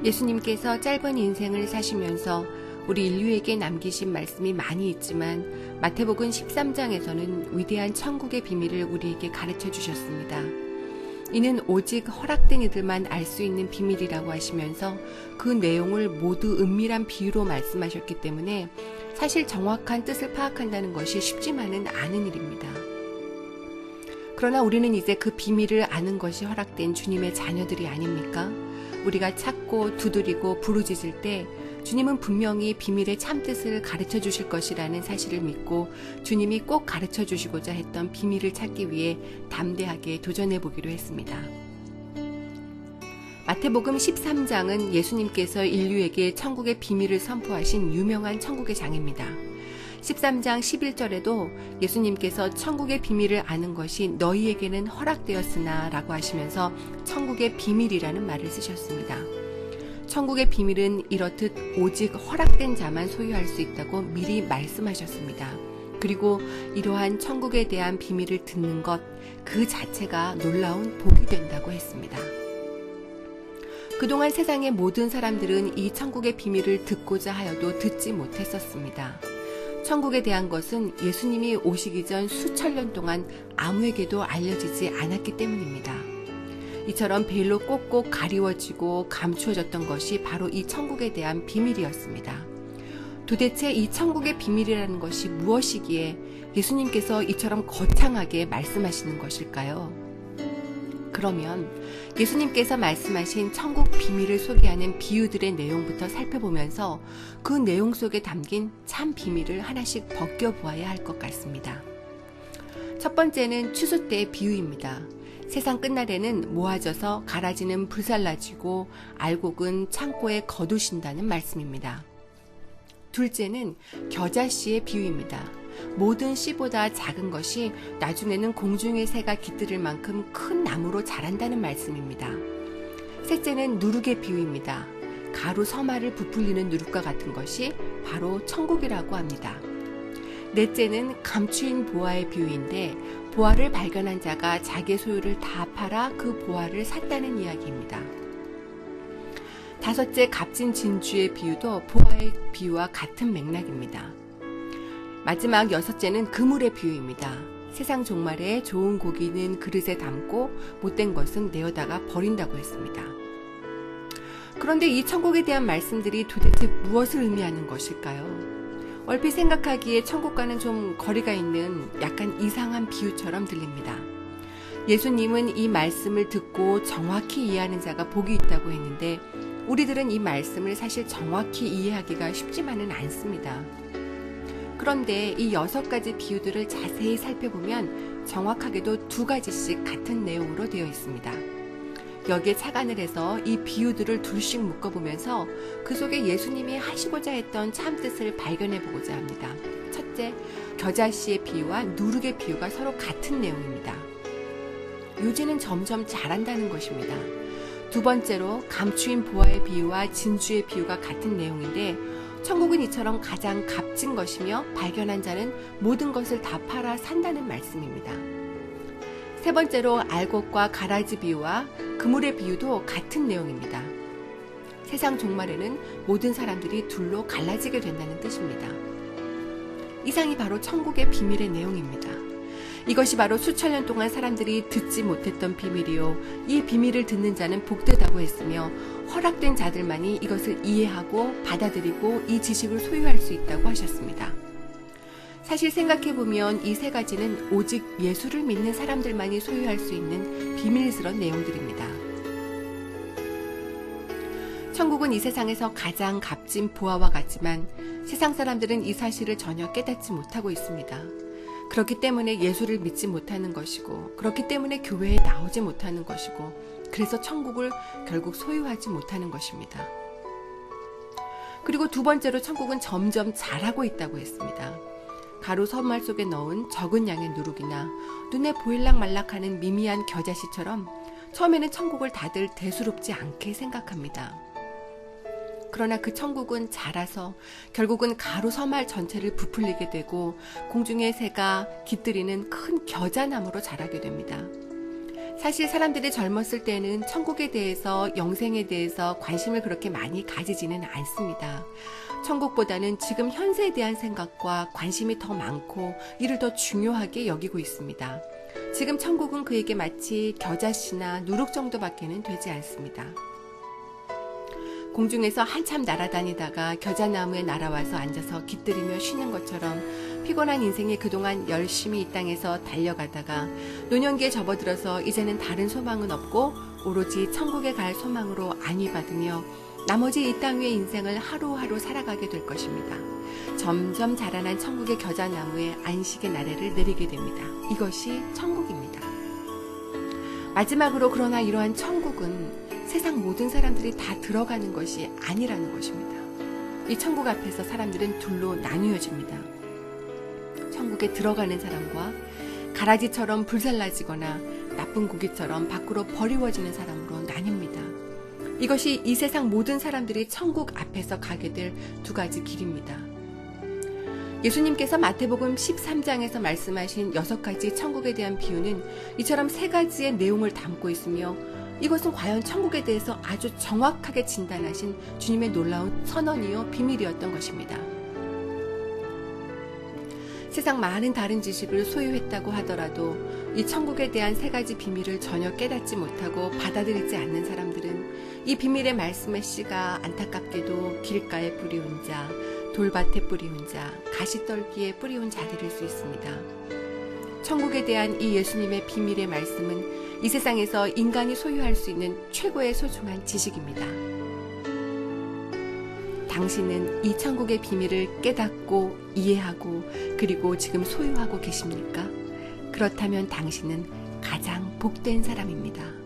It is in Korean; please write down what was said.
예수님께서 짧은 인생을 사시면서 우리 인류에게 남기신 말씀이 많이 있지만 마태복음 13장에서는 위대한 천국의 비밀을 우리에게 가르쳐 주셨습니다. 이는 오직 허락된 이들만 알 수 있는 비밀이라고 하시면서 그 내용을 모두 은밀한 비유로 말씀하셨기 때문에 사실 정확한 뜻을 파악한다는 것이 쉽지만은 않은 일입니다. 그러나 우리는 이제 그 비밀을 아는 것이 허락된 주님의 자녀들이 아닙니까? 우리가 찾고 두드리고 부르짖을 때 주님은 분명히 비밀의 참뜻을 가르쳐 주실 것이라는 사실을 믿고 주님이 꼭 가르쳐 주시고자 했던 비밀을 찾기 위해 담대하게 도전해 보기로 했습니다. 마태복음 13장은 예수님께서 인류에게 천국의 비밀을 선포하신 유명한 천국의 장입니다. 13장 11절에도 예수님께서 천국의 비밀을 아는 것이 너희에게는 허락되었으나 라고 하시면서 천국의 비밀이라는 말을 쓰셨습니다. 천국의 비밀은 이렇듯 오직 허락된 자만 소유할 수 있다고 미리 말씀하셨습니다. 그리고 이러한 천국에 대한 비밀을 듣는 것 그 자체가 놀라운 복이 된다고 했습니다. 그동안 세상의 모든 사람들은 이 천국의 비밀을 듣고자 하여도 듣지 못했었습니다. 천국에 대한 것은 예수님이 오시기 전 수천 년 동안 아무에게도 알려지지 않았기 때문입니다. 이처럼 베일로 꼭꼭 가리워지고 감추어졌던 것이 바로 이 천국에 대한 비밀이었습니다. 도대체 이 천국의 비밀이라는 것이 무엇이기에 예수님께서 이처럼 거창하게 말씀하시는 것일까요? 그러면 예수님께서 말씀하신 천국 비밀을 소개하는 비유들의 내용부터 살펴보면서 그 내용 속에 담긴 참 비밀을 하나씩 벗겨보아야 할 것 같습니다. 첫 번째는 추수 때의 비유입니다. 세상 끝날에는 모아져서 갈아지는 불살라지고 알곡은 창고에 거두신다는 말씀입니다. 둘째는 겨자씨의 비유입니다. 모든 씨보다 작은 것이 나중에는 공중의 새가 깃들을 만큼 큰 나무로 자란다는 말씀입니다. 셋째는 누룩의 비유입니다. 가루 서말을 부풀리는 누룩과 같은 것이 바로 천국이라고 합니다. 넷째는 감추인 보화의 비유인데 보화를 발견한 자가 자기의 소유를 다 팔아 그 보화를 샀다는 이야기입니다. 다섯째 값진 진주의 비유도 보화의 비유와 같은 맥락입니다. 마지막 여섯째는 그물의 비유입니다. 세상 종말에 좋은 고기는 그릇에 담고 못된 것은 내어다가 버린다고 했습니다. 그런데 이 천국에 대한 말씀들이 도대체 무엇을 의미하는 것일까요? 얼핏 생각하기에 천국과는 좀 거리가 있는 약간 이상한 비유처럼 들립니다. 예수님은 이 말씀을 듣고 정확히 이해하는 자가 복이 있다고 했는데 우리들은 이 말씀을 사실 정확히 이해하기가 쉽지만은 않습니다. 그런데 이 6가지 비유들을 자세히 살펴보면 정확하게도 2가지씩 같은 내용으로 되어 있습니다. 여기에 착안을 해서 이 비유들을 둘씩 묶어보면서 그 속에 예수님이 하시고자 했던 참뜻을 발견해보고자 합니다. 첫째, 겨자씨의 비유와 누룩의 비유가 서로 같은 내용입니다. 요지는 점점 자란다는 것입니다. 두 번째로 감추인 보화의 비유와 진주의 비유가 같은 내용인데 천국은 이처럼 가장 값진 것이며 발견한 자는 모든 것을 다 팔아 산다는 말씀입니다. 세 번째로 알곡과 가라지 비유와 그물의 비유도 같은 내용입니다. 세상 종말에는 모든 사람들이 둘로 갈라지게 된다는 뜻입니다. 이상이 바로 천국의 비밀의 내용입니다. 이것이 바로 수천 년 동안 사람들이 듣지 못했던 비밀이요. 이 비밀을 듣는 자는 복되다고 했으며 허락된 자들만이 이것을 이해하고 받아들이고 이 지식을 소유할 수 있다고 하셨습니다. 사실 생각해보면 이 3가지는 오직 예수를 믿는 사람들만이 소유할 수 있는 비밀스러운 내용들입니다. 천국은 이 세상에서 가장 값진 보화와 같지만 세상 사람들은 이 사실을 전혀 깨닫지 못하고 있습니다. 그렇기 때문에 예수를 믿지 못하는 것이고 그렇기 때문에 교회에 나오지 못하는 것이고 그래서 천국을 결국 소유하지 못하는 것입니다. 그리고 두 번째로 천국은 점점 자라고 있다고 했습니다. 가루 선말 속에 넣은 적은 양의 누룩이나 눈에 보일락말락하는 미미한 겨자씨처럼 처음에는 천국을 다들 대수롭지 않게 생각합니다. 그러나 그 천국은 자라서 결국은 가루 서말 전체를 부풀리게 되고 공중의 새가 깃들이는 큰 겨자나무로 자라게 됩니다. 사실 사람들이 젊었을 때는 천국에 대해서, 영생에 대해서 관심을 그렇게 많이 가지지는 않습니다. 천국보다는 지금 현세에 대한 생각과 관심이 더 많고 이를 더 중요하게 여기고 있습니다. 지금 천국은 그에게 마치 겨자씨나 누룩 정도밖에는 되지 않습니다. 공중에서 한참 날아다니다가 겨자나무에 날아와서 앉아서 깃들이며 쉬는 것처럼 피곤한 인생이 그동안 열심히 이 땅에서 달려가다가 노년기에 접어들어서 이제는 다른 소망은 없고 오로지 천국에 갈 소망으로 안위받으며 나머지 이 땅 위의 인생을 하루하루 살아가게 될 것입니다. 점점 자라난 천국의 겨자나무에 안식의 나래를 내리게 됩니다. 이것이 천국입니다. 마지막으로 그러나 이러한 천국은 세상 모든 사람들이 다 들어가는 것이 아니라는 것입니다. 이 천국 앞에서 사람들은 둘로 나뉘어집니다. 천국에 들어가는 사람과 가라지처럼 불살라지거나 나쁜 고기처럼 밖으로 버리워지는 사람으로 나뉩니다. 이것이 이 세상 모든 사람들이 천국 앞에서 가게 될 두 가지 길입니다. 예수님께서 마태복음 13장에서 말씀하신 6가지 천국에 대한 비유는 이처럼 3가지의 내용을 담고 있으며 이것은 과연 천국에 대해서 아주 정확하게 진단하신 주님의 놀라운 선언이요 비밀이었던 것입니다. 세상 많은 다른 지식을 소유했다고 하더라도 이 천국에 대한 3가지 비밀을 전혀 깨닫지 못하고 받아들이지 않는 사람들은 이 비밀의 말씀의 씨가 안타깝게도 길가에 뿌리운 자, 돌밭에 뿌리운 자, 가시떨기에 뿌리운 자들일 수 있습니다. 천국에 대한 이 예수님의 비밀의 말씀은 이 세상에서 인간이 소유할 수 있는 최고의 소중한 지식입니다. 당신은 이 천국의 비밀을 깨닫고 이해하고 그리고 지금 소유하고 계십니까? 그렇다면 당신은 가장 복된 사람입니다.